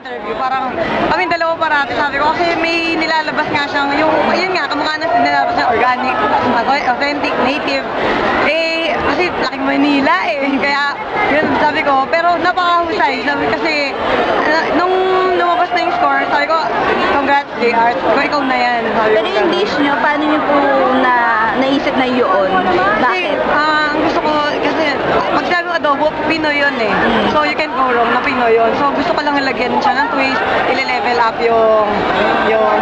interview, parang kami dalawa parati, sabi ko, kasi may nilalabas nga siyang, yun nga, kamukha na nilalabas niya, organic, authentic, native. Eh, kasi laking Manila eh, kaya, yun, sabi ko, pero napakahusay, sabi kasi, nung lumabas na yung score, sabi ko, congrats JR, sabi ko, ikaw na yan. Sabi Pero yung dish nyo, paano nyo po naisip na yun? Bakit? Ang gusto ko, kasi pag sabi mo adobo, Pinoy yun eh. So you can't go wrong na Pinoy yun. So gusto ko lang ilagyan siya ng twist, ile-level up yung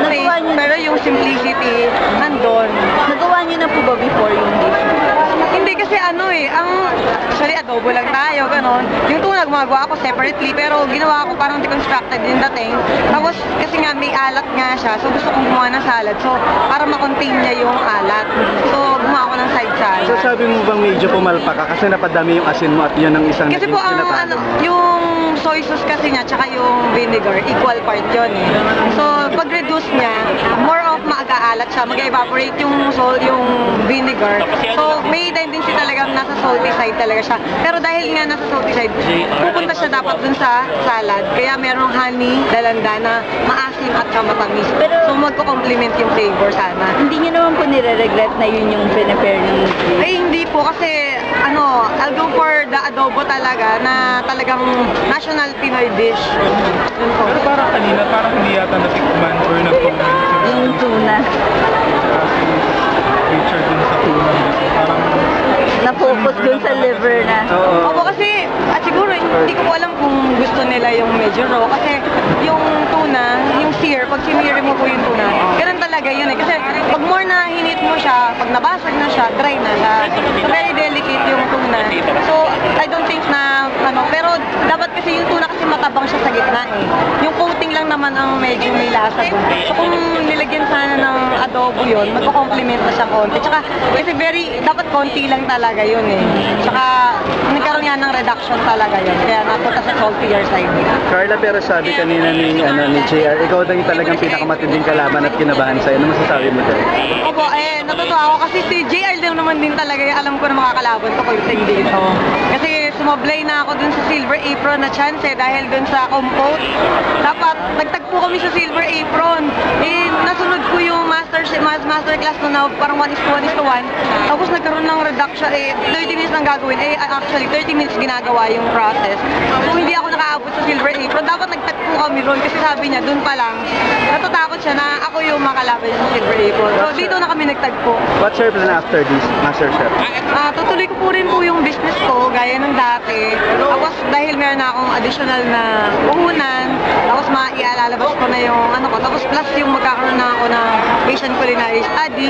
taste, pero yung simplicity, nandun. Nagawa nyo na po ba before yung dish? Hindi kasi actually adobo lang tayo, ganon. Yung tuna gumagawa ako separately, pero ginawa ko parang deconstructed yung dating. Tapos kasi nga may alat nga siya, so gusto kong gumawa ng salad. So para ma-contain niya yung alat. So gumawa ko ng side salad. So sabi mo bang medyo pumalpa ka kasi napadami yung asin mo at yun ang isang Kasi naging po tinatalo mo? yung soy sauce kasi niya tsaka yung vinegar, equal part yun eh. So pag-reduce niya, more of maaga-alat siya, mag-evaporate yung salt, yung vinegar. So may tendency talagang nasa salty side talaga siya. Pero dahil nga nasa salty side, pupunta siya dapat dun sa salad. Kaya merong honey, dalanda na maasim at kamatamis. So magko-complement yung flavor sana. Hindi nyo naman po nire-regret na yun yung prepare ng dish? Ay, hindi po kasi, I'll go for the adobo talaga na talagang national Pinoy dish. Yun po. Pero parang kanina, parang hindi yata natikman or nag-comment Yung tuna. Richard dun sa tuna. Parang Na-focus dun sa liver na. Oo. Opo kasi, at siguro hindi ko po alam kung gusto nila yung medyo raw. Kasi yung tuna, yung sear, pag sinire mo po yung tuna, ganun talaga yun eh. Kasi pag more na hinit mo siya, pag nabasag na siya, dry na siya. So very delicate yung tuna. So I don't think na, pero dapat kasi yung tuna kasi matabang siya sa gitna eh. Yung coating lang naman ang medyo may lasa doon. So kung nilagyan sana ng adobo yun, magko-complement na siya konti. Tsaka kasi dapat konti lang talaga yun eh. Tsaka nagkaroon nga ng reduction talaga yun. Kaya napunta sa saltier side. Carla, pero sabi kanina ni JR, ikaw daw yung talagang pinakamatinding kalaban at kinabahan sa'yo. Ano masasabi mo doon? Opo, natutuwa ako kasi si JR lang naman din talaga yung alam ko na makakalaban ko pagdating dito. Kasi sumablay na ako dun sa Silver Apron na chance dahil dun sa compote. Dapat nagtagpo kami sa Silver Apron. Nasunod ko yung masterclass na parang 1:1:1. Tapos nagkaroon ng reduction, 30 minutes lang gagawin. Actually, 30 minutes ginagawa yung process. So hindi ako nakaabot sa Silver Apron. Dapat nagtagpo kami ron kasi sabi niya, dun pa lang, natatakot siya na ako yung makalaban sa Silver Apron. So dito na kami nagtagpo. What's your plan after this, MasterChef? Tutuloy ko po rin po yung business ko, gaya ng dati. Tapos dahil meron na akong additional na puhunan, tapos maialalabas ko na yung tapos plus yung magkakaroon na ako ng Asian Culinary Study.